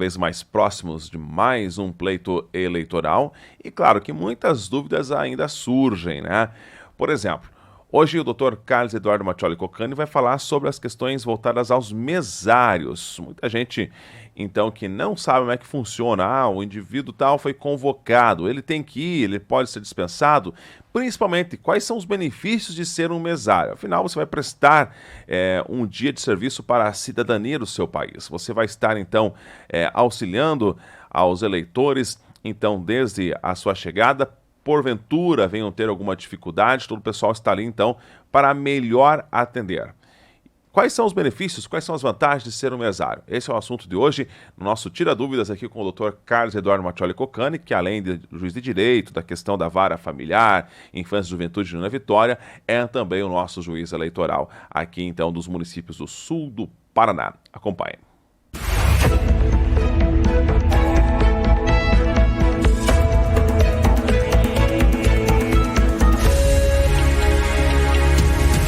Vez mais próximos de mais um pleito eleitoral e claro que muitas dúvidas ainda surgem, né? Por exemplo, hoje o Dr. Carlos Eduardo Mattioli Cocani vai falar sobre as questões voltadas aos mesários. Muita gente, então, que não sabe como é que funciona. O indivíduo tal foi convocado, ele tem que ir, ele pode ser dispensado. Principalmente, quais são os benefícios de ser um mesário? Afinal, você vai prestar um dia de serviço para a cidadania do seu país. Você vai estar, então, auxiliando aos eleitores, então, desde a sua chegada. Porventura venham ter alguma dificuldade, todo o pessoal está ali, então, para melhor atender. Quais são os benefícios, quais são as vantagens de ser um mesário? Esse é o assunto de hoje, no nosso Tira Dúvidas aqui com o Dr. Carlos Eduardo Mattioli Cocani, que além de juiz de direito, da questão da vara familiar, infância e juventude de Nona Vitória, é também o nosso juiz eleitoral, aqui então dos municípios do sul do Paraná. Acompanhe.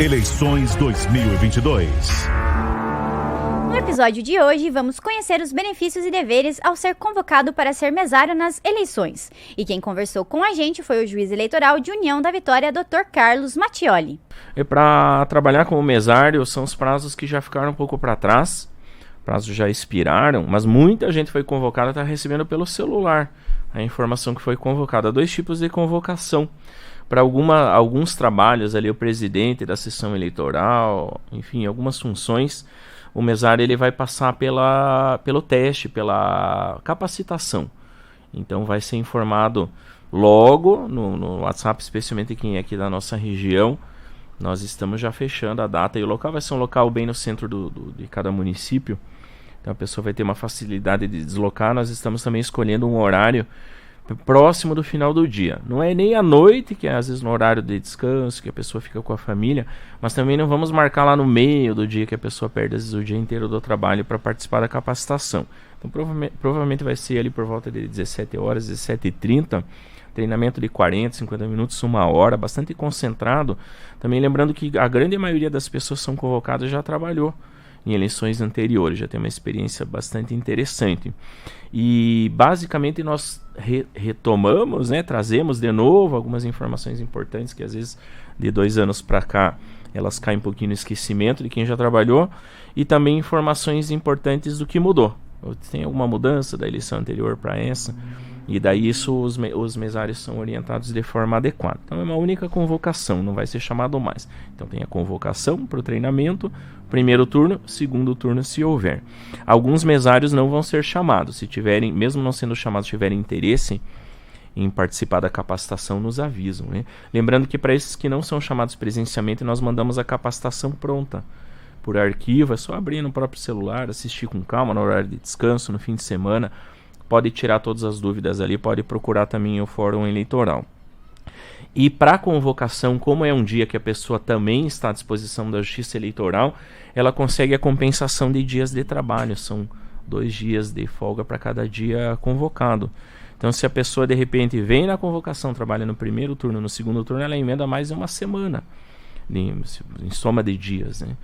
Eleições 2022. No episódio de hoje, vamos conhecer os benefícios e deveres ao ser convocado para ser mesário nas eleições. E quem conversou com a gente foi o juiz eleitoral de União da Vitória, Dr. Carlos Mattioli. E para trabalhar como mesário, são os prazos que já ficaram um pouco para trás, prazos já expiraram, mas muita gente foi convocada, está recebendo pelo celular a informação que foi convocada. Há dois tipos de convocação. Para alguns trabalhos ali, o presidente da sessão eleitoral, enfim, algumas funções, o mesário ele vai passar pelo teste, pela capacitação. Então vai ser informado logo no WhatsApp, especialmente quem é aqui da nossa região. Nós estamos já fechando a data e o local vai ser um local bem no centro de cada município. Então a pessoa vai ter uma facilidade de deslocar. Nós estamos também escolhendo um horário próximo do final do dia. Não é nem à noite, que é às vezes no horário de descanso, que a pessoa fica com a família, mas também não vamos marcar lá no meio do dia, que a pessoa perde às vezes o dia inteiro do trabalho para participar da capacitação. Então provavelmente vai ser ali por volta de 17 horas, 17h30, treinamento de 40, 50 minutos, 1 hora, bastante concentrado. Também lembrando que a grande maioria das pessoas que são convocadas já trabalhou em eleições anteriores, já tem uma experiência bastante interessante. E basicamente nós retomamos, trazemos de novo algumas informações importantes que às vezes de 2 anos para cá elas caem um pouquinho no esquecimento de quem já trabalhou, e também informações importantes do que mudou. Tem alguma mudança da eleição anterior para essa, e daí isso os mesários são orientados de forma adequada. Então é uma única convocação, não vai ser chamado mais. Então tem a convocação para o treinamento, primeiro turno, segundo turno se houver. Alguns mesários não vão ser chamados, se tiverem, mesmo não sendo chamados, tiverem interesse em participar da capacitação, nos avisam, né? Lembrando que para esses que não são chamados presencialmente, nós mandamos a capacitação pronta por arquivo, é só abrir no próprio celular, assistir com calma no horário de descanso, no fim de semana. Pode tirar todas as dúvidas ali, pode procurar também o Fórum Eleitoral. E para a convocação, como é um dia que a pessoa também está à disposição da Justiça Eleitoral, ela consegue a compensação de dias de trabalho. São 2 dias de folga para cada dia convocado. Então, se a pessoa de repente vem na convocação, trabalha no primeiro turno, no segundo turno, ela emenda mais 1 semana em soma de dias, né,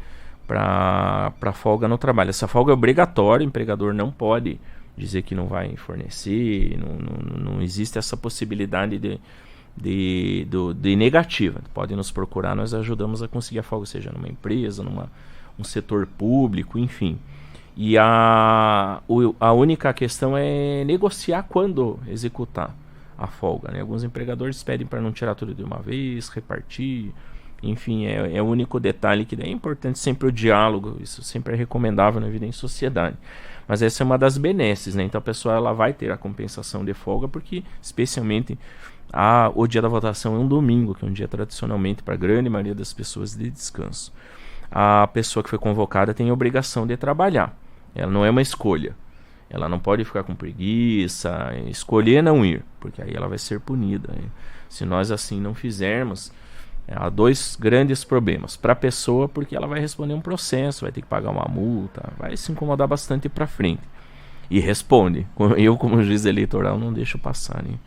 para folga no trabalho. Essa folga é obrigatória, o empregador não pode dizer que não vai fornecer, não existe essa possibilidade de negativa. Pode nos procurar, nós ajudamos a conseguir a folga, seja numa empresa, um setor público, enfim. E a única questão é negociar quando executar a folga, né? Alguns empregadores pedem para não tirar tudo de uma vez, repartir, enfim, é o único detalhe que é importante sempre o diálogo, isso sempre é recomendável na vida em sociedade. Mas essa é uma das benesses, né? Então a pessoa ela vai ter a compensação de folga, porque especialmente o dia da votação é um domingo, que é um dia tradicionalmente para a grande maioria das pessoas de descanso. A pessoa que foi convocada tem a obrigação de trabalhar, ela não é uma escolha. Ela não pode ficar com preguiça, escolher não ir, porque aí ela vai ser punida, né? Se nós assim não fizermos, há 2 grandes problemas. Para a pessoa, porque ela vai responder um processo, vai ter que pagar uma multa, vai se incomodar bastante para frente. E responde. Eu, como juiz eleitoral, não deixo passar, né?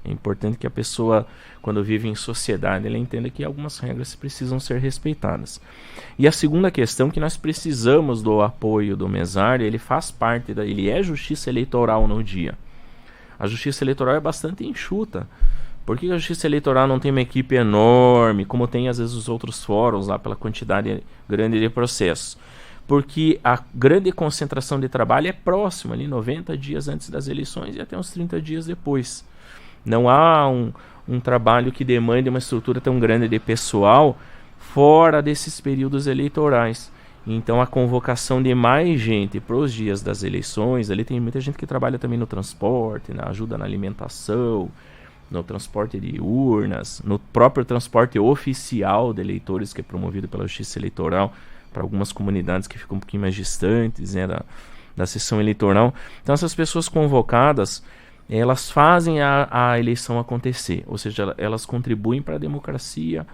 É importante que a pessoa, quando vive em sociedade, ela entenda que algumas regras precisam ser respeitadas. E a segunda questão, que nós precisamos do apoio do mesário, ele faz parte, ele é justiça eleitoral no dia. A justiça eleitoral é bastante enxuta. Por que a justiça eleitoral não tem uma equipe enorme, como tem às vezes os outros fóruns lá, pela quantidade grande de processos? Porque a grande concentração de trabalho é próxima, ali 90 dias antes das eleições e até uns 30 dias depois. Não há um trabalho que demande uma estrutura tão grande de pessoal fora desses períodos eleitorais. Então a convocação de mais gente para os dias das eleições, ali tem muita gente que trabalha também no transporte, na ajuda na alimentação, no transporte de urnas, no próprio transporte oficial de eleitores, que é promovido pela Justiça Eleitoral, para algumas comunidades que ficam um pouquinho mais distantes, né, da sessão eleitoral. Então essas pessoas convocadas, elas fazem a eleição acontecer, ou seja, elas contribuem para a democracia,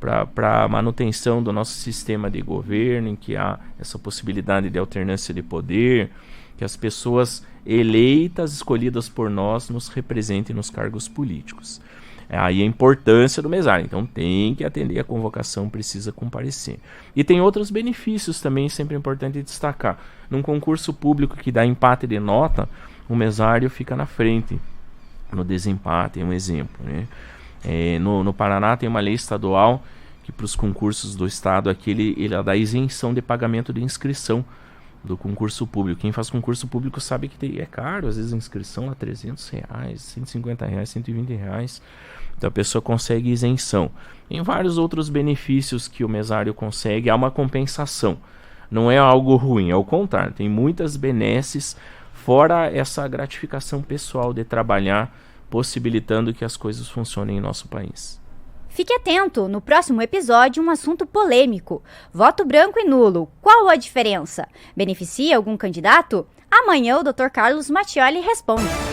para a manutenção do nosso sistema de governo, em que há essa possibilidade de alternância de poder, que as pessoas eleitas, escolhidas por nós, nos representem nos cargos políticos. Aí a importância do mesário. Então tem que atender a convocação, precisa comparecer. E tem outros benefícios também, sempre importante destacar. Num concurso público que dá empate de nota, o mesário fica na frente no desempate, é um exemplo, né? No Paraná tem uma lei estadual que para os concursos do estado aqui ele dá isenção de pagamento de inscrição do concurso público. Quem faz concurso público sabe que é caro, às vezes a inscrição é R$300, R$150, R$120. Então a pessoa consegue isenção. Tem vários outros benefícios que o mesário consegue, há uma compensação. Não é algo ruim, ao contrário, tem muitas benesses, fora essa gratificação pessoal de trabalhar, possibilitando que as coisas funcionem em nosso país. Fique atento, no próximo episódio, um assunto polêmico. Voto branco e nulo, qual a diferença? Beneficia algum candidato? Amanhã o Dr. Carlos Mattioli responde.